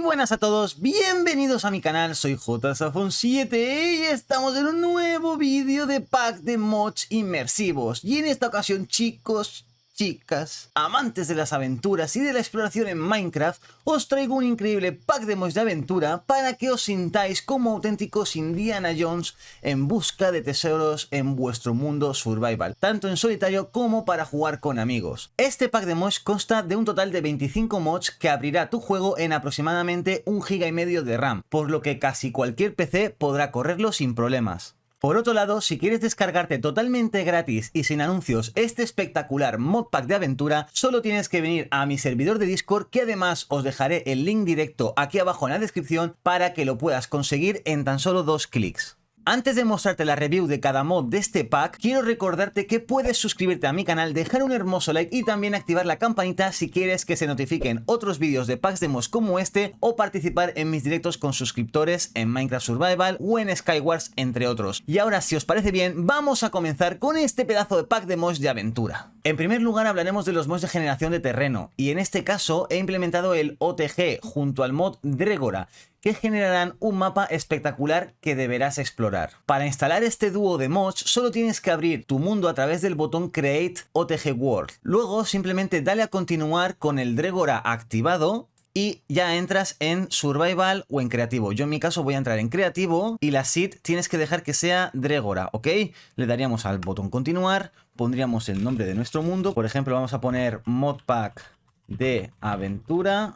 buenas a todos, bienvenidos a mi canal, soy JSafon7 y estamos en un nuevo vídeo de pack de mods inmersivos. Y en esta ocasión, chicos, chicas, amantes de las aventuras y de la exploración en Minecraft, os traigo un increíble pack de mods de aventura para que os sintáis como auténticos Indiana Jones en busca de tesoros en vuestro mundo survival, tanto en solitario como para jugar con amigos. Este pack de mods consta de un total de 25 mods que abrirá tu juego en aproximadamente 1,5 GB de RAM, por lo que casi cualquier PC podrá correrlo sin problemas. Por otro lado, si quieres descargarte totalmente gratis y sin anuncios este espectacular modpack de aventura, solo tienes que venir a mi servidor de Discord, que además os dejaré el link directo aquí abajo en la descripción para que lo puedas conseguir en tan solo 2 clics. Antes de mostrarte la review de cada mod de este pack, quiero recordarte que puedes suscribirte a mi canal, dejar un hermoso like y también activar la campanita si quieres que se notifiquen otros vídeos de packs de mods como este, o participar en mis directos con suscriptores en Minecraft Survival o en Skywars, entre otros. Y ahora, si os parece bien, vamos a comenzar con este pedazo de pack de mods de aventura. En primer lugar hablaremos de los mods de generación de terreno, y en este caso he implementado el OTG junto al mod Dregora, que generarán un mapa espectacular que deberás explorar. Para instalar este dúo de mods solo tienes que abrir tu mundo a través del botón Create OTG World. Luego simplemente dale a continuar con el Dregora activado y ya entras en Survival o en Creativo. Yo en mi caso voy a entrar en Creativo y la seed tienes que dejar que sea Dregora, ¿ok? Le daríamos al botón Continuar, pondríamos el nombre de nuestro mundo, por ejemplo vamos a poner Modpack de Aventura.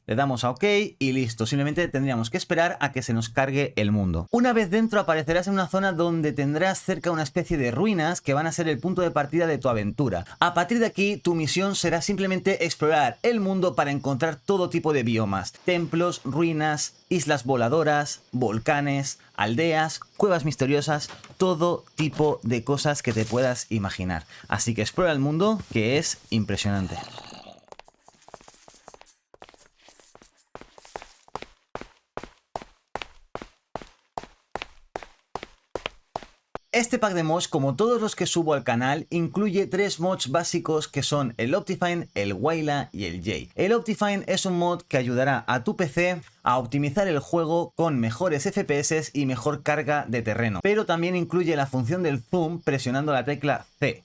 Le damos a OK y listo, simplemente tendríamos que esperar a que se nos cargue el mundo. Una vez dentro aparecerás en una zona donde tendrás cerca una especie de ruinas que van a ser el punto de partida de tu aventura. A partir de aquí tu misión será simplemente explorar el mundo para encontrar todo tipo de biomas, templos, ruinas, islas voladoras, volcanes, aldeas, cuevas misteriosas, todo tipo de cosas que te puedas imaginar. Así que explora el mundo, que es impresionante. Este pack de mods, como todos los que subo al canal, incluye 3 mods básicos que son el Optifine, el Wayla y el Jay. El Optifine es un mod que ayudará a tu PC a optimizar el juego con mejores FPS y mejor carga de terreno, pero también incluye la función del zoom presionando la tecla C.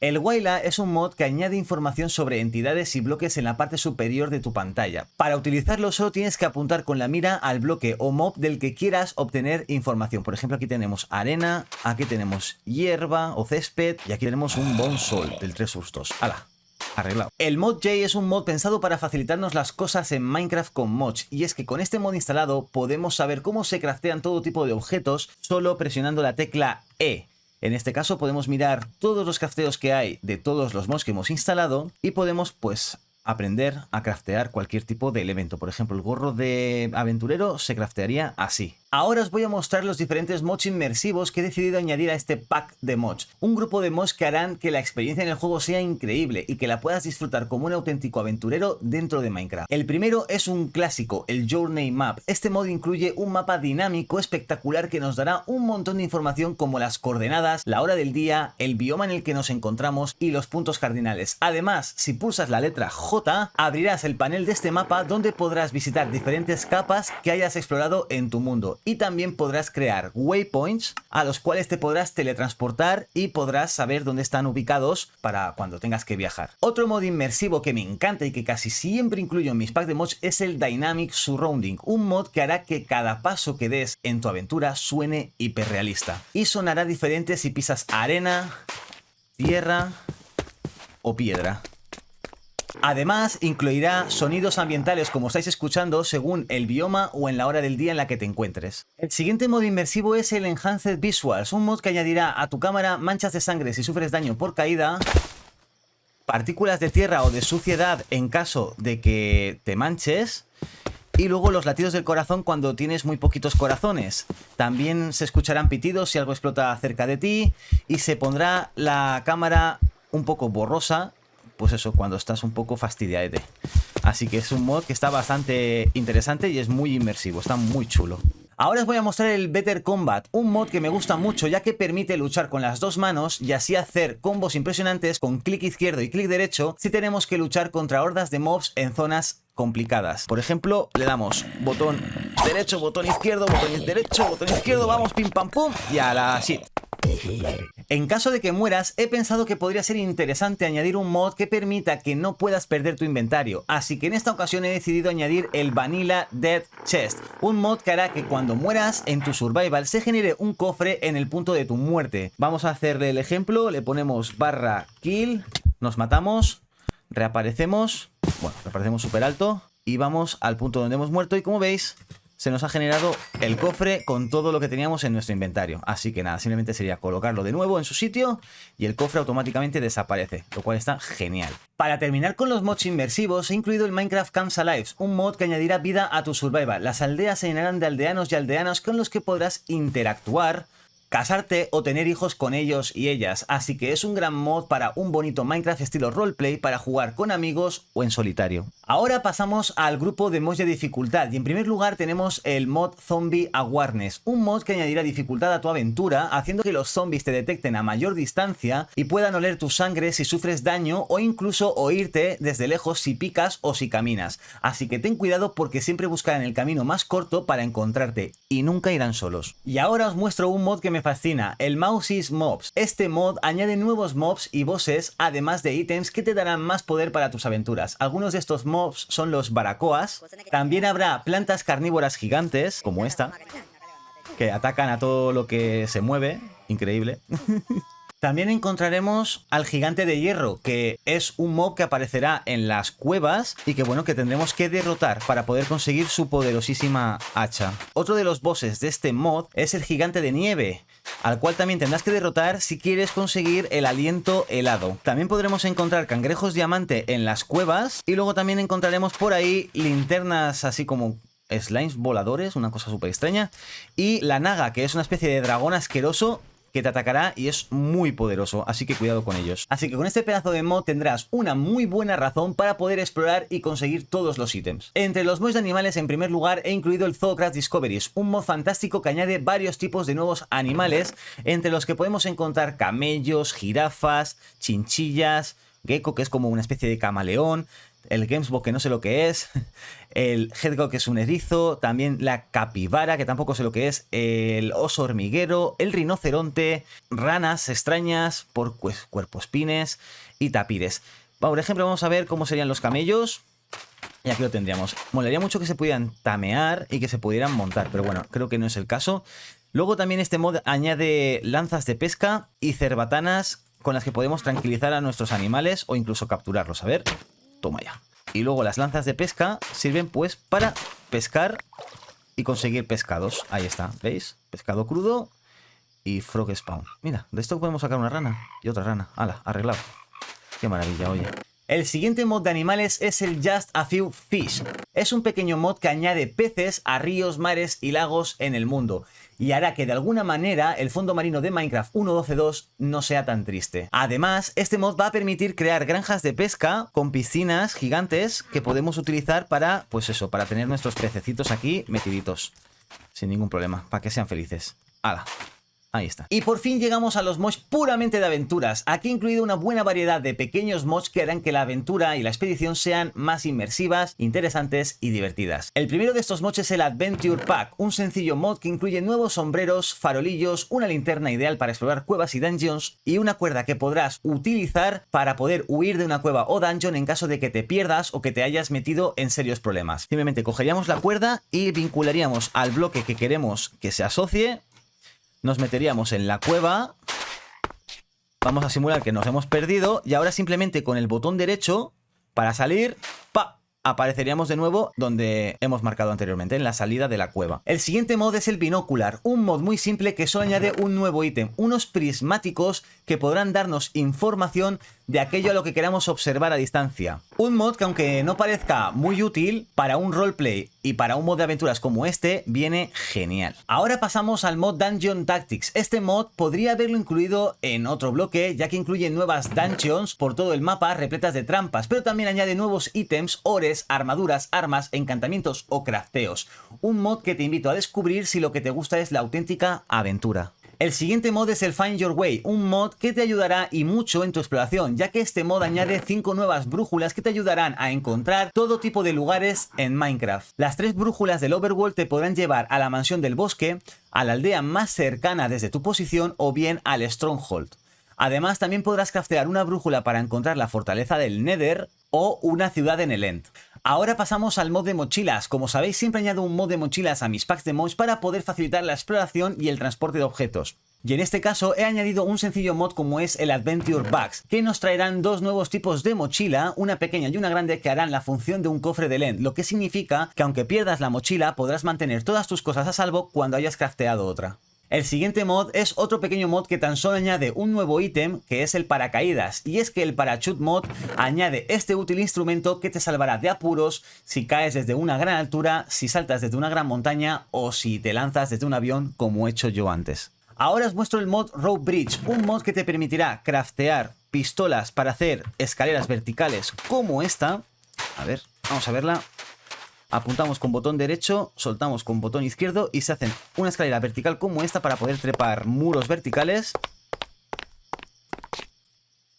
El Wayla es un mod que añade información sobre entidades y bloques en la parte superior de tu pantalla. Para utilizarlo solo tienes que apuntar con la mira al bloque o mob del que quieras obtener información. Por ejemplo, aquí tenemos arena, aquí tenemos hierba o césped y aquí tenemos un bonsol del 3 sustos. ¡Hala! Arreglado. El mod J es un mod pensado para facilitarnos las cosas en Minecraft con mods, y es que con este mod instalado podemos saber cómo se craftean todo tipo de objetos solo presionando la tecla E. En este caso podemos mirar todos los crafteos que hay de todos los mods que hemos instalado y podemos pues aprender a craftear cualquier tipo de elemento. Por ejemplo, el gorro de aventurero se craftearía así. Ahora os voy a mostrar los diferentes mods inmersivos que he decidido añadir a este pack de mods. Un grupo de mods que harán que la experiencia en el juego sea increíble y que la puedas disfrutar como un auténtico aventurero dentro de Minecraft. El primero es un clásico, el Journey Map. Este mod incluye un mapa dinámico espectacular que nos dará un montón de información como las coordenadas, la hora del día, el bioma en el que nos encontramos y los puntos cardinales. Además, si pulsas la letra J, abrirás el panel de este mapa donde podrás visitar diferentes capas que hayas explorado en tu mundo. Y también podrás crear waypoints a los cuales te podrás teletransportar y podrás saber dónde están ubicados para cuando tengas que viajar. Otro modo inmersivo que me encanta y que casi siempre incluyo en mis packs de mods es el Dynamic Surrounding, un mod que hará que cada paso que des en tu aventura suene hiperrealista. Y sonará diferente si pisas arena, tierra o piedra. Además, incluirá sonidos ambientales como estáis escuchando según el bioma o en la hora del día en la que te encuentres. El siguiente modo inmersivo es el Enhanced Visuals, un mod que añadirá a tu cámara manchas de sangre si sufres daño por caída, partículas de tierra o de suciedad en caso de que te manches, y luego los latidos del corazón cuando tienes muy poquitos corazones. También se escucharán pitidos si algo explota cerca de ti y se pondrá la cámara un poco borrosa, pues eso, cuando estás un poco fastidiaete. Así que es un mod que está bastante interesante y es muy inmersivo, está muy chulo. Ahora os voy a mostrar el Better Combat, un mod que me gusta mucho ya que permite luchar con las dos manos y así hacer combos impresionantes con clic izquierdo y clic derecho si tenemos que luchar contra hordas de mobs en zonas complicadas. Por ejemplo, le damos botón derecho, botón izquierdo, botón derecho, botón izquierdo, vamos, pim pam pum, y a la shit. En caso de que mueras, he pensado que podría ser interesante añadir un mod que permita que no puedas perder tu inventario, así que en esta ocasión he decidido añadir el Vanilla Death Chest, un mod que hará que cuando mueras en tu survival se genere un cofre en el punto de tu muerte. Vamos a hacerle el ejemplo, le ponemos /kill, nos matamos, reaparecemos, bueno, reaparecemos súper alto y vamos al punto donde hemos muerto y como veis se nos ha generado el cofre con todo lo que teníamos en nuestro inventario. Así que nada, simplemente sería colocarlo de nuevo en su sitio y el cofre automáticamente desaparece, lo cual está genial. Para terminar con los mods inmersivos, he incluido el Minecraft Camps Alive, un mod que añadirá vida a tu survival. Las aldeas se llenarán de aldeanos y aldeanas con los que podrás interactuar, casarte o tener hijos con ellos y ellas, así que es un gran mod para un bonito Minecraft estilo roleplay para jugar con amigos o en solitario. Ahora pasamos al grupo de mods de dificultad y en primer lugar tenemos el mod Zombie Awareness, un mod que añadirá dificultad a tu aventura haciendo que los zombies te detecten a mayor distancia y puedan oler tu sangre si sufres daño o incluso oírte desde lejos si picas o si caminas, así que ten cuidado porque siempre buscarán el camino más corto para encontrarte y nunca irán solos. Y ahora os muestro un mod que me fascina, el Mouse's Mobs. Este mod añade nuevos mobs y bosses, además de ítems que te darán más poder para tus aventuras. Algunos de estos mobs son los baracoas. También habrá plantas carnívoras gigantes, como esta, que atacan a todo lo que se mueve. Increíble. También encontraremos al gigante de hierro, que es un mob que aparecerá en las cuevas y que bueno, que tendremos que derrotar para poder conseguir su poderosísima hacha. Otro de los bosses de este mod es el gigante de nieve, al cual también tendrás que derrotar si quieres conseguir el aliento helado. También podremos encontrar cangrejos diamante en las cuevas y luego también encontraremos por ahí linternas así como slimes voladores, una cosa súper extraña, y la naga, que es una especie de dragón asqueroso que te atacará y es muy poderoso, así que cuidado con ellos. Así que con este pedazo de mod tendrás una muy buena razón para poder explorar y conseguir todos los ítems. Entre los mods de animales, en primer lugar, he incluido el Zoocraft Discoveries, un mod fantástico que añade varios tipos de nuevos animales, entre los que podemos encontrar camellos, jirafas, chinchillas, gecko, que es como una especie de camaleón, el Gamesbot, que no sé lo que es, el Hedgehog, que es un erizo, también la capibara, que tampoco sé lo que es, el oso hormiguero, el rinoceronte, ranas extrañas, cuerpospines y tapires. Por ejemplo, vamos a ver cómo serían los camellos. Y aquí lo tendríamos. Molaría mucho que se pudieran tamear y que se pudieran montar, pero bueno, creo que no es el caso. Luego también este mod añade lanzas de pesca y cerbatanas con las que podemos tranquilizar a nuestros animales o incluso capturarlos. A ver, toma ya. Y luego las lanzas de pesca sirven pues para pescar y conseguir pescados. Ahí está, ¿veis? Pescado crudo y frog spawn. Mira, de esto podemos sacar una rana y otra rana. ¡Hala! Arreglado. ¡Qué maravilla, oye! El siguiente mod de animales es el Just a Few Fish. Es un pequeño mod que añade peces a ríos, mares y lagos en el mundo y hará que de alguna manera el fondo marino de Minecraft 1.12.2 no sea tan triste. Además, este mod va a permitir crear granjas de pesca con piscinas gigantes que podemos utilizar para, pues eso, para tener nuestros pececitos aquí metiditos. Sin ningún problema, para que sean felices. ¡Hala! Ahí está. Y por fin llegamos a los mods puramente de aventuras. Aquí he incluido una buena variedad de pequeños mods que harán que la aventura y la expedición sean más inmersivas, interesantes y divertidas. El primero de estos mods es el Adventure Pack, un sencillo mod que incluye nuevos sombreros, farolillos, una linterna ideal para explorar cuevas y dungeons y una cuerda que podrás utilizar para poder huir de una cueva o dungeon en caso de que te pierdas o que te hayas metido en serios problemas. Simplemente cogeríamos la cuerda y vincularíamos al bloque que queremos que se asocie. Nos meteríamos en la cueva, vamos a simular que nos hemos perdido y ahora simplemente con el botón derecho para salir, ¡pa!, apareceríamos de nuevo donde hemos marcado anteriormente, en la salida de la cueva. El siguiente mod es el Binocular, un mod muy simple que solo añade un nuevo ítem, unos prismáticos que podrán darnos información de aquello a lo que queramos observar a distancia. Un mod que, aunque no parezca muy útil, para un roleplay y para un mod de aventuras como este, viene genial. Ahora pasamos al mod Dungeon Tactics. Este mod podría haberlo incluido en otro bloque, ya que incluye nuevas dungeons por todo el mapa repletas de trampas, pero también añade nuevos ítems, ores, armaduras, armas, encantamientos o crafteos. Un mod que te invito a descubrir si lo que te gusta es la auténtica aventura. El siguiente mod es el Find Your Way, un mod que te ayudará y mucho en tu exploración, ya que este mod añade 5 nuevas brújulas que te ayudarán a encontrar todo tipo de lugares en Minecraft. Las 3 brújulas del Overworld te podrán llevar a la mansión del bosque, a la aldea más cercana desde tu posición o bien al Stronghold. Además, también podrás craftear una brújula para encontrar la fortaleza del Nether o una ciudad en el End. Ahora pasamos al mod de mochilas. Como sabéis, siempre añado un mod de mochilas a mis packs de mods para poder facilitar la exploración y el transporte de objetos. Y en este caso he añadido un sencillo mod como es el Adventure Bags, que nos traerán 2 nuevos tipos de mochila, una pequeña y una grande, que harán la función de un cofre del End, lo que significa que aunque pierdas la mochila podrás mantener todas tus cosas a salvo cuando hayas crafteado otra. El siguiente mod es otro pequeño mod que tan solo añade un nuevo ítem, que es el paracaídas, y es que el Parachute mod añade este útil instrumento que te salvará de apuros si caes desde una gran altura, si saltas desde una gran montaña o si te lanzas desde un avión como he hecho yo antes. Ahora os muestro el mod Rope Bridge, un mod que te permitirá craftear pistolas para hacer escaleras verticales como esta. A ver, vamos a verla. Apuntamos con botón derecho, soltamos con botón izquierdo y se hacen una escalera vertical como esta para poder trepar muros verticales.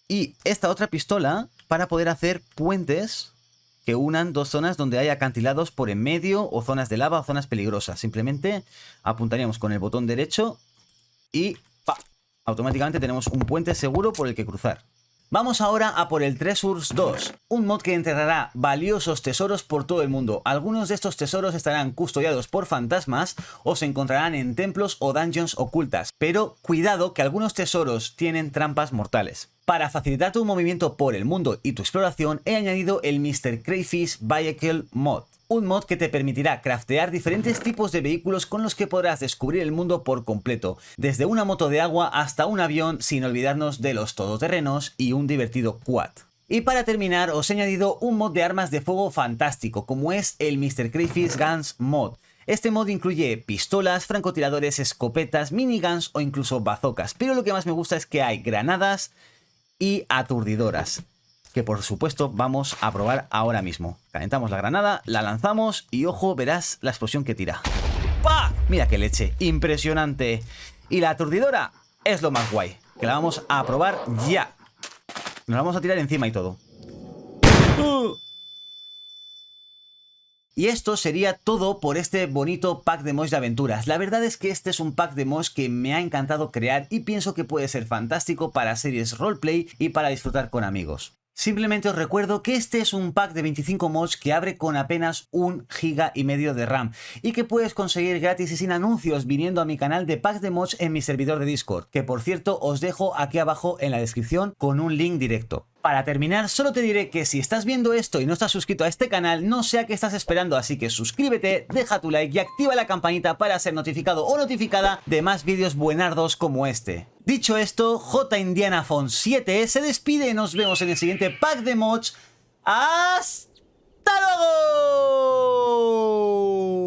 Y esta otra pistola para poder hacer puentes que unan 2 zonas donde hay acantilados por en medio o zonas de lava o zonas peligrosas. Simplemente apuntaríamos con el botón derecho y ¡pa! Automáticamente tenemos un puente seguro por el que cruzar. Vamos ahora a por el Treasures 2, un mod que enterrará valiosos tesoros por todo el mundo. Algunos de estos tesoros estarán custodiados por fantasmas o se encontrarán en templos o dungeons ocultas, pero cuidado que algunos tesoros tienen trampas mortales. Para facilitar tu movimiento por el mundo y tu exploración, he añadido el Mr. Crayfish Vehicle mod. Un mod que te permitirá craftear diferentes tipos de vehículos con los que podrás descubrir el mundo por completo, desde una moto de agua hasta un avión, sin olvidarnos de los todoterrenos y un divertido quad. Y para terminar, os he añadido un mod de armas de fuego fantástico, como es el Mr. Crayfish Guns mod. Este mod incluye pistolas, francotiradores, escopetas, miniguns o incluso bazocas, pero lo que más me gusta es que hay granadas y aturdidoras, que por supuesto vamos a probar ahora mismo. Calentamos la granada, la lanzamos y ojo, verás la explosión que tira. ¡Pah! Mira qué leche, impresionante. Y la aturdidora es lo más guay, que la vamos a probar ya. Nos la vamos a tirar encima y todo. Y esto sería todo por este bonito pack de mods de aventuras. La verdad es que este es un pack de mods que me ha encantado crear y pienso que puede ser fantástico para series roleplay y para disfrutar con amigos. Simplemente os recuerdo que este es un pack de 25 mods que abre con apenas 1,5 GB de RAM y que puedes conseguir gratis y sin anuncios viniendo a mi canal de packs de mods en mi servidor de Discord, que por cierto os dejo aquí abajo en la descripción con un link directo. Para terminar, solo te diré que si estás viendo esto y no estás suscrito a este canal, no sé a qué estás esperando, así que suscríbete, deja tu like y activa la campanita para ser notificado o notificada de más vídeos buenardos como este. Dicho esto, J Indiana Font 7 se despide y nos vemos en el siguiente pack de mods. ¡Hasta luego!